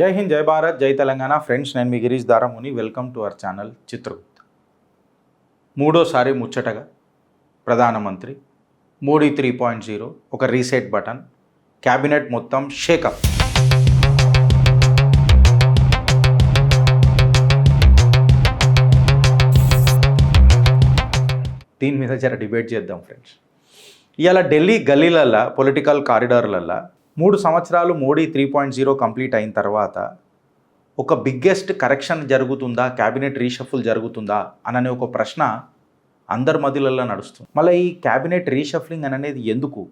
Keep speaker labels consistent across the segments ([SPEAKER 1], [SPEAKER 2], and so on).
[SPEAKER 1] జై హింద్, జై భారత్, జై తెలంగాణ. ఫ్రెండ్స్, నేను మీ Girish Daramuni. Welcome to our channel Chitragupta. మూడోసారి ముచ్చటగా ప్రధానమంత్రి మోడీ 3.0 ఒక రీసెట్ బటన్, క్యాబినెట్ మొత్తం షేకప్. దీని మీద జర డిబేట్ చేద్దాం ఫ్రెండ్స్. ఇవాళ ఢిల్లీ గల్లీలల్లా, పొలిటికల్ కారిడార్లల్లా 3 సంవత్సరాలు మోడీ 3.0 కంప్లీట్ అయిన తర్వాత ఒక బిగ్గెస్ట్ కరెక్షన్ జరుగుతుందా, క్యాబినెట్ రీషఫుల్ జరుగుతుందా అననే ఒక ప్రశ్న అందరి మధ్యలలో నడుస్తుంది. మళ్ళీ ఈ క్యాబినెట్ రీషఫ్లింగ్ అనేది ఎందుకు?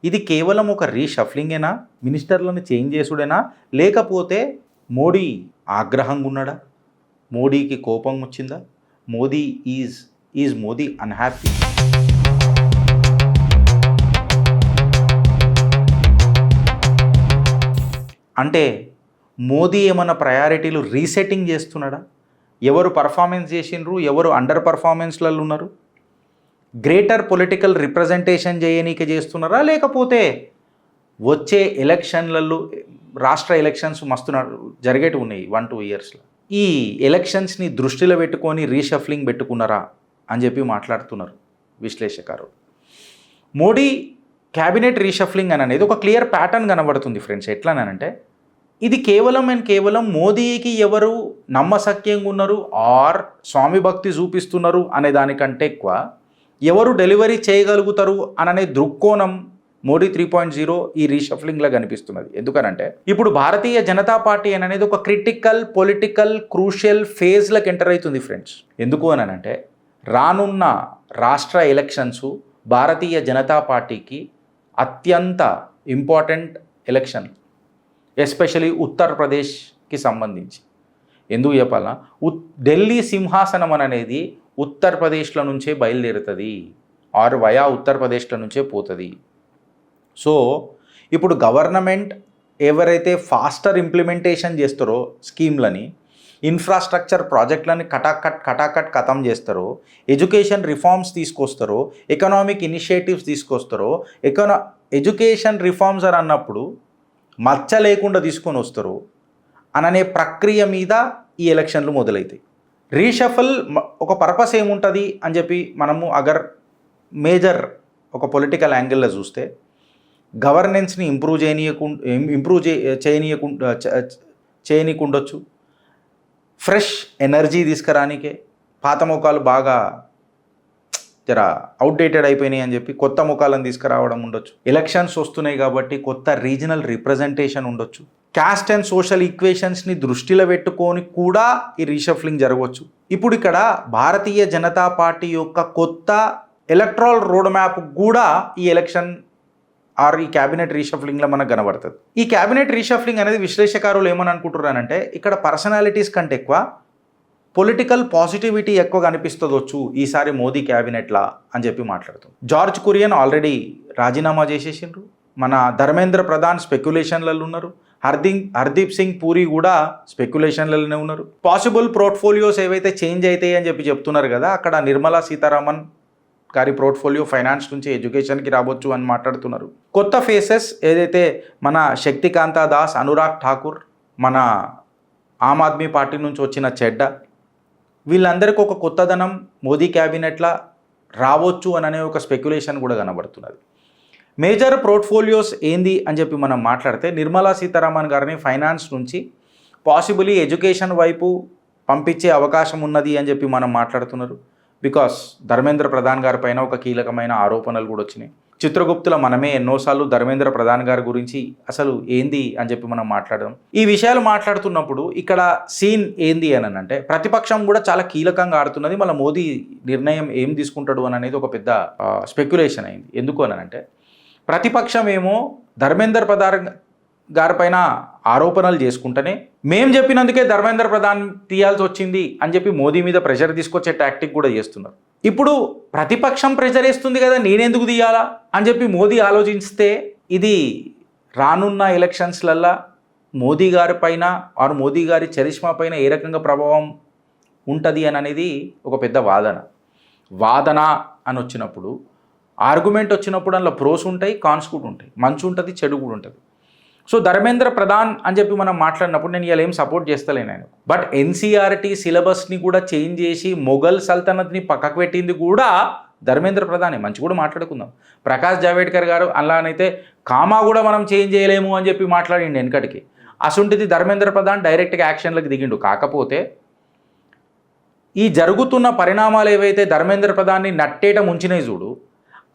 [SPEAKER 1] ఇది కేవలం ఒక రీషఫ్లింగేనా, మినిస్టర్లను చేంజ్ చేసుడేనా, లేకపోతే మోడీ ఆగ్రహంగా ఉన్నాడా, మోడీకి కోపం వచ్చిందా, మోదీ ఈజ్ మోదీ అన్హ్యాపీ? అంటే మోదీ ఏమన్నా ప్రయారిటీలు రీసెట్టింగ్ చేస్తున్నాడా? ఎవరు పర్ఫార్మెన్స్ చేసిండ్రు, ఎవరు అండర్ పర్ఫార్మెన్స్లలో ఉన్నారు, గ్రేటర్ పొలిటికల్ రిప్రజెంటేషన్ చేయనీకి చేస్తున్నారా, లేకపోతే వచ్చే ఎలక్షన్లలో, రాష్ట్ర ఎలక్షన్స్ మస్తు జరిగేటి ఉన్నాయి 1-2 ఇయర్స్లో, ఈ ఎలక్షన్స్ని దృష్టిలో పెట్టుకొని రీషఫ్లింగ్ పెట్టుకున్నారా అని చెప్పి మాట్లాడుతున్నారు విశ్లేషకారు. మోడీ క్యాబినెట్ రీషఫ్లింగ్ అని అనేది ఒక క్లియర్ ప్యాటర్న్ కనబడుతుంది ఫ్రెండ్స్. ఎట్లానంటే ఇది కేవలం మోదీకి ఎవరు నమ్మశక్యంగా ఉన్నారు ఆర్ స్వామి భక్తి చూపిస్తున్నారు అనే దానికంటే ఎక్కువ ఎవరు డెలివరీ చేయగలుగుతారు అననే దృక్కోణం మోడీ 3.0 ఈ రీషఫ్లింగ్లో కనిపిస్తున్నది. ఎందుకనంటే ఇప్పుడు భారతీయ జనతా పార్టీ అనేది ఒక క్రిటికల్ పొలిటికల్ క్రూషియల్ ఫేజ్లకు ఎంటర్ అవుతుంది ఫ్రెండ్స్. ఎందుకు అనంటే రానున్న రాష్ట్ర ఎలక్షన్స్ భారతీయ జనతా పార్టీకి అత్యంత ఇంపార్టెంట్ ఎలక్షన్, ఎస్పెషలీ ఉత్తరప్రదేశ్కి సంబంధించి. ఎందుకు చెప్పాలా, ఢిల్లీ సింహాసనం అనేది ఉత్తరప్రదేశ్లో నుంచే బయలుదేరుతుంది ఆర్ వయా ఉత్తరప్రదేశ్లో నుంచే పోతుంది. సో ఇప్పుడు గవర్నమెంట్ ఎవరైతే ఫాస్టర్ ఇంప్లిమెంటేషన్ చేస్తారో స్కీమ్లని, ఇన్ఫ్రాస్ట్రక్చర్ ప్రాజెక్టులని కటాకట్ ఖతం చేస్తారో, ఎడ్యుకేషన్ రిఫార్మ్స్ తీసుకొస్తారో, ఎకనామిక్ ఇనిషియేటివ్స్ తీసుకొస్తారో, ఎడ్యుకేషన్ రిఫార్మ్స్ అని అన్నప్పుడు మచ్చ లేకుండా తీసుకొని వస్తారు అననే ప్రక్రియ మీద ఈ ఎలక్షన్లు మొదలవుతాయి. రీషఫల్ ఒక పర్పస్ ఏముంటుంది అని చెప్పి మనము అగర్ మేజర్ ఒక పొలిటికల్ యాంగిల్లో చూస్తే, గవర్నెన్స్ని ఇంప్రూవ్ చేయనీకుండొచ్చు, ఫ్రెష్ ఎనర్జీ తీసుకురానికే, పాత ముఖాలు బాగా జర అవుట్డేటెడ్ అయిపోయినాయి అని చెప్పి కొత్త ముఖాలను తీసుకురావడం ఉండొచ్చు, ఎలక్షన్స్ వస్తున్నాయి కాబట్టి కొత్త రీజనల్ రిప్రజెంటేషన్ ఉండొచ్చు, క్యాస్ట్ అండ్ సోషల్ ఈక్వేషన్స్ని దృష్టిలో పెట్టుకొని కూడా ఈ రీషఫ్లింగ్ జరగవచ్చు. ఇప్పుడు ఇక్కడ భారతీయ జనతా పార్టీ యొక్క కొత్త ఎలక్ట్రల్ రోడ్ మ్యాప్ కూడా ఈ ఎలక్షన్ ఆర్ ఈ క్యాబినెట్ రీషఫ్లింగ్లో మనకు కనబడుతుంది. ఈ క్యాబినెట్ రీషఫ్లింగ్ అనేది విశ్లేషకారులు ఏమని అనుకుంటున్నారంటే, ఇక్కడ పర్సనాలిటీస్ కంటే ఎక్కువ పొలిటికల్ పాజిటివిటీ ఎక్కువ కనిపిస్తుందొచ్చు ఈసారి మోదీ క్యాబినెట్లా అని చెప్పి మాట్లాడుతుంది. జార్జ్ కురియన్ ఆల్రెడీ రాజీనామా చేసేసిండ్రు, మన ధర్మేంద్ర ప్రధాన్ స్పెక్యులేషన్లలో ఉన్నారు, హర్దీప్ సింగ్ పూరి కూడా స్పెక్యులేషన్లలోనే ఉన్నారు. పాసిబుల్ పోర్ట్ఫోలియోస్ ఏవైతే చేంజ్ అవుతాయి అని చెప్పి చెప్తున్నారు కదా, అక్కడ నిర్మలా సీతారామన్ గారి పోర్ట్ఫోలియో ఫైనాన్స్ నుంచి ఎడ్యుకేషన్కి రావచ్చు అని మాట్లాడుతున్నారు. కొత్త ఫేసెస్ ఏదైతే మన శక్తికాంతా దాస్, అనురాగ్ ఠాకూర్, మన ఆమ్ ఆద్మీ పార్టీ నుంచి వచ్చిన చెడ్డ, వీళ్ళందరికీ ఒక కొత్తదనం మోదీ క్యాబినెట్లా రావచ్చు అనే ఒక స్పెక్యులేషన్ కూడా కనబడుతున్నది. మేజర్ పోర్ట్ఫోలియోస్ ఏంది అని చెప్పి మనం మాట్లాడితే, నిర్మలా సీతారామన్ గారిని ఫైనాన్స్ నుంచి పాసిబుల్లీ ఎడ్యుకేషన్ వైపు పంపించే అవకాశం ఉన్నది అని చెప్పి మనం మాట్లాడుతున్నారు. బికాస్ ధర్మేంద్ర ప్రధాన్ గారి పైన ఒక కీలకమైన ఆరోపణలు కూడా వచ్చినాయి. చిత్రగుప్తుల మనమే ఎన్నోసార్లు ధర్మేంద్ర ప్రధాన్ గారి గురించి అసలు ఏంది అని చెప్పి మనం మాట్లాడదాం. ఈ విషయాలు మాట్లాడుతున్నప్పుడు ఇక్కడ సీన్ ఏంది అని అంటే, ప్రతిపక్షం కూడా చాలా కీలకంగా ఆడుతున్నది. మళ్ళీ మోదీ నిర్ణయం ఏం తీసుకుంటాడు అని అనేది ఒక పెద్ద స్పెక్యులేషన్ అయింది. ఎందుకు అని అంటే, ప్రతిపక్షం ఏమో ధర్మేంద్ర ప్రధాన్ గారిపైన ఆరోపణలు చేసుకుంటేనే, మేం చెప్పినందుకే ధర్మేంద్ర ప్రధాన్ తీయాల్సి వచ్చింది అని చెప్పి మోదీ మీద ప్రెషర్ తీసుకొచ్చే టాక్టిక్ కూడా చేస్తున్నారు. ఇప్పుడు ప్రతిపక్షం ప్రెషర్ వేస్తుంది కదా, నేనెందుకు తీయాలా అని చెప్పి మోదీ ఆలోచిస్తే, ఇది రానున్న ఎలక్షన్స్లల్లో మోదీ గారి పైన ఆర్ మోదీ గారి చరిష్మా పైన ఏ రకంగా ప్రభావం ఉంటుంది అని అనేది ఒక పెద్ద వాదన అని వచ్చినప్పుడు, ఆర్గ్యుమెంట్ వచ్చినప్పుడు అందులో ప్రోస్ ఉంటాయి, కాన్స్ కూడా ఉంటాయి, మంచి ఉంటుంది, చెడు కూడా ఉంటుంది. సో ధర్మేంద్ర ప్రధాన్ అని చెప్పి మనం మాట్లాడినప్పుడు నేను ఇలా ఏం సపోర్ట్ చేస్తలేను ఆయన. బట్ ఎన్సీఆర్టీ సిలబస్ని కూడా చేంజ్ చేసి మొఘల్ సల్తనత్ని పక్కకు పెట్టింది కూడా ధర్మేంద్ర ప్రధానే. మంచి కూడా మాట్లాడుకుందాం. ప్రకాష్ జావేడ్కర్ గారు అలానైతే కామా కూడా మనం చేంజ్ చేయలేము అని చెప్పి మాట్లాడిండు వెనకటికి. అసుంటిది ధర్మేంద్ర ప్రధాన్ డైరెక్ట్గా యాక్షన్లకు దిగిండు. కాకపోతే ఈ జరుగుతున్న పరిణామాలు ఏవైతే ధర్మేంద్ర ప్రధాన్ని నట్టేట ముంచినాయి చూడు,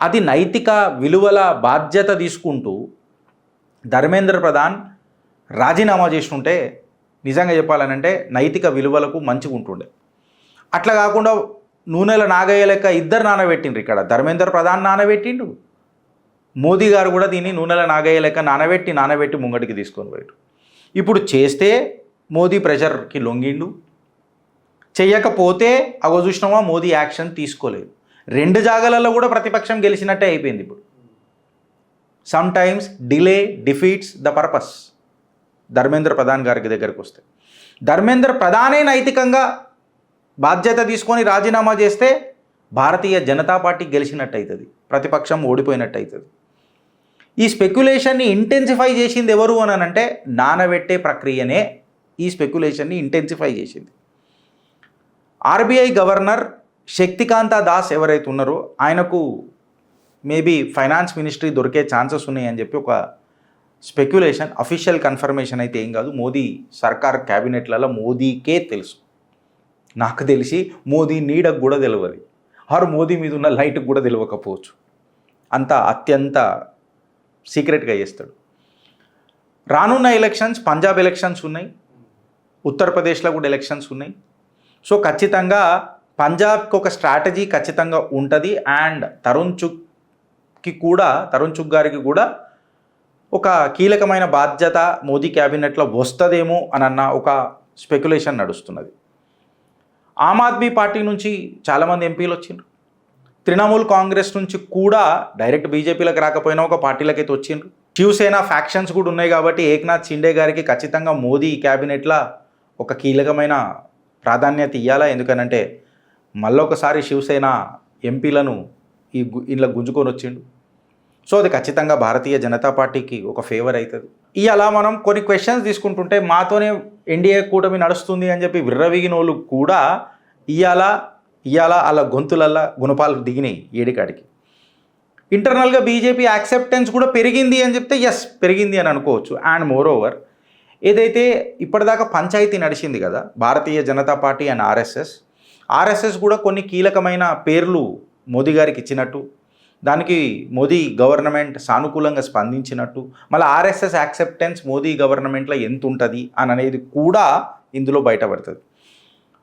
[SPEAKER 1] అది నైతిక విలువల బాధ్యత తీసుకుంటూ ధర్మేంద్ర ప్రధాన్ రాజీనామా చేస్తుంటే నిజంగా చెప్పాలనంటే నైతిక విలువలకు మంచిగా ఉంటుండే. అట్లా కాకుండా నూనెల నాగయ్య లెక్క ఇద్దరు నానబెట్టిండ్రు. ఇక్కడ ధర్మేంద్ర ప్రధాన్ నానబెట్టిండు, మోదీ గారు కూడా దీన్ని నూనెల నాగయ్య లెక్క నానబెట్టి ముంగడికి తీసుకొని పోయాడు. ఇప్పుడు చేస్తే మోదీ ప్రెషర్కి లొంగిండు, చెయ్యకపోతే అగో చూసినామా మోదీ యాక్షన్ తీసుకోలేదు. రెండు జాగాలలో కూడా ప్రతిపక్షం గెలిచినట్టే అయిపోయింది. ఇప్పుడు some times delay defeats the purpose. Dharmendra Pradhan గారికి దగ్గరికి వస్తే ధర్మేంద్ర ప్రధానే నైతికంగా బాధ్యత తీసుకొని రాజీనామా చేస్తే భారతీయ జనతా పార్టీ గెలిచినట్టు అవుతుంది, ప్రతిపక్షం ఓడిపోయినట్టు అవుతుంది. ఈ స్పెక్యులేషన్ని ఇంటెన్సిఫై చేసింది ఎవరు అని అంటే నానబెట్టే ప్రక్రియనే ఈ స్పెక్యులేషన్ని ఇంటెన్సిఫై చేసింది. ఆర్బీఐ గవర్నర్ శక్తికాంత దాస్ ఎవరైతే ఉన్నారో ఆయనకు మేబీ ఫైనాన్స్ మినిస్ట్రీ దొరికే ఛాన్సెస్ ఉన్నాయని చెప్పి ఒక స్పెక్యులేషన్. అఫీషియల్ కన్ఫర్మేషన్ అయితే ఏం కాదు. మోదీ సర్కార్ క్యాబినెట్లలో మోదీకే తెలుసు. నాకు తెలిసి మోదీ నీడకు కూడా తెలియదు, ఆరు మోదీ మీద ఉన్న లైట్కి కూడా తెలియకపోవచ్చు. అంత అత్యంత సీక్రెట్గా చేస్తాడు. రానున్న ఎలక్షన్స్, పంజాబ్ ఎలక్షన్స్ ఉన్నాయి, ఉత్తరప్రదేశ్లో కూడా ఎలక్షన్స్ ఉన్నాయి. సో ఖచ్చితంగా పంజాబ్కి ఒక స్ట్రాటజీ ఖచ్చితంగా ఉంటుంది. అండ్ తరుణ్ చుగ్ గారికి కూడా ఒక కీలకమైన బాధ్యత మోదీ క్యాబినెట్లో వస్తుందేమో అన్న ఒక స్పెక్యులేషన్ నడుస్తున్నది. ఆమ్ ఆద్మీ పార్టీ నుంచి చాలామంది ఎంపీలు వచ్చిండ్రు, తృణమూల్ కాంగ్రెస్ నుంచి కూడా డైరెక్ట్ బీజేపీలకు రాకపోయినా ఒక పార్టీలకైతే వచ్చిండ్రు. శివసేన ఫ్యాక్షన్స్ కూడా ఉన్నాయి కాబట్టి ఏక్నాథ్ షిండే గారికి ఖచ్చితంగా మోదీ క్యాబినెట్లో ఒక కీలకమైన ప్రాధాన్యత ఇవ్వాలా. ఎందుకనంటే మళ్ళొకసారి శివసేన ఎంపీలను ఇంట్లో గుంజుకొని వచ్చిండు. సో అది ఖచ్చితంగా భారతీయ జనతా పార్టీకి ఒక ఫేవర్ అవుతుంది. ఇలా మనం కొన్ని క్వశ్చన్స్ తీసుకుంటుంటే మాతోనే ఎన్డీఏ కూటమి నడుస్తుంది అని చెప్పి విర్రవీగిన వాళ్ళు కూడా ఇవాళ అలా గొంతులల్లా గుణపాలు దిగినాయి ఏడికాడికి. ఇంటర్నల్గా బీజేపీ యాక్సెప్టెన్స్ కూడా పెరిగింది అని చెప్తే ఎస్ పెరిగింది అని అనుకోవచ్చు. అండ్ మోర్ ఓవర్ ఏదైతే ఇప్పటిదాకా పంచాయతీ నడిచింది కదా Bharatiya Janata party and RSS కూడా కొన్ని కీలకమైన పేర్లు మోదీ గారికి ఇచ్చినట్టు, దానికి మోదీ గవర్నమెంట్ సానుకూలంగా స్పందించినట్టు, మళ్ళీ ఆర్ఎస్ఎస్ యాక్సెప్టెన్స్ మోదీ గవర్నమెంట్లో ఎంత ఉంటుంది అని అనేది కూడా ఇందులో బయటపడుతుంది.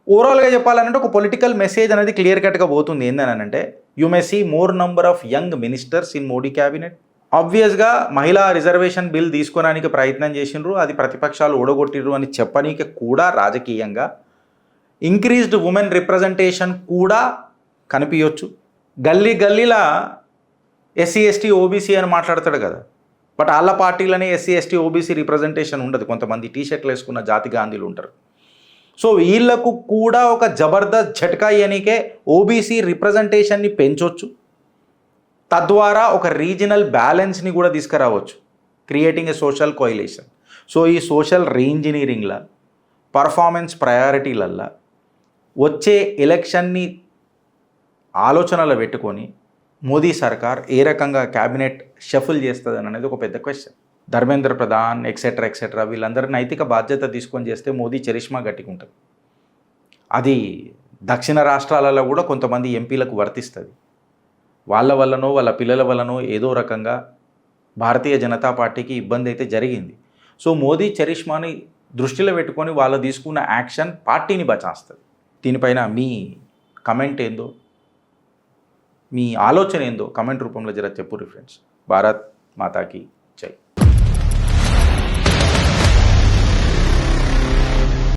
[SPEAKER 1] ఓవరాల్గా చెప్పాలంటే ఒక పొలిటికల్ మెసేజ్ అనేది క్లియర్ కట్గా పోతుంది. ఏంటనంటే you may see more number of young ministers in Modi cabinet. ఆబ్వియస్గా మహిళా రిజర్వేషన్ బిల్ తీసుకోవడానికి ప్రయత్నం చేసినారు, అది ప్రతిపక్షాలు ఓడగొట్టిర్రు అని చెప్పనీకి కూడా రాజకీయంగా ఇంక్రీజ్డ్ ఉమెన్ రిప్రజెంటేషన్ కూడా కనిపించవచ్చు. గల్లీలా ఎస్సీ ఎస్టీ ఓబీసీ అని మాట్లాడతాడు కదా, బట్ వాళ్ళ పార్టీలోనే ఎస్సీ ఎస్టీ ఓబీసీ రిప్రజెంటేషన్ ఉండదు. కొంతమంది టీషర్ట్లు వేసుకున్న జాతి గాంధీలు ఉంటారు. సో వీళ్లకు కూడా ఒక జబర్దస్త్ ఝట్కా ఇయనికే ఓబీసీ రిప్రజెంటేషన్ని పెంచవచ్చు, తద్వారా ఒక రీజనల్ బ్యాలెన్స్ని కూడా తీసుకురావచ్చు, creating a social coalition. So ఈ సోషల్ రీఇంజనీరింగ్ల పర్ఫార్మెన్స్ ప్రయారిటీలల్లా వచ్చే ఎలక్షన్ని ఆలోచనలో పెట్టుకొని మోదీ సర్కార్ ఏ రకంగా క్యాబినెట్ షఫుల్ చేస్తుంది అనేది ఒక పెద్ద క్వశ్చన్. ధర్మేంద్ర ప్రధాన్ ఎక్సెట్రా వీళ్ళందరూ నైతిక బాధ్యత తీసుకొని చేస్తే మోదీ చరిష్మా గట్టిగా ఉంటుంది. అది దక్షిణ రాష్ట్రాలలో కూడా కొంతమంది ఎంపీలకు వర్తిస్తుంది. వాళ్ళ వల్లనో వాళ్ళ పిల్లల వల్లనో ఏదో రకంగా భారతీయ జనతా పార్టీకి ఇబ్బంది అయితే జరిగింది. సో మోదీ చరిష్మాని దృష్టిలో పెట్టుకొని వాళ్ళు తీసుకున్న యాక్షన్ పార్టీని బచాస్తుంది. దీనిపైన మీ కమెంట్ ఏందో, మీ ఆలోచన ఏందో కమెంట్ రూపంలో జర చెప్పుర్రి ఫ్రెండ్స్. భారత్ మాతాకి జై.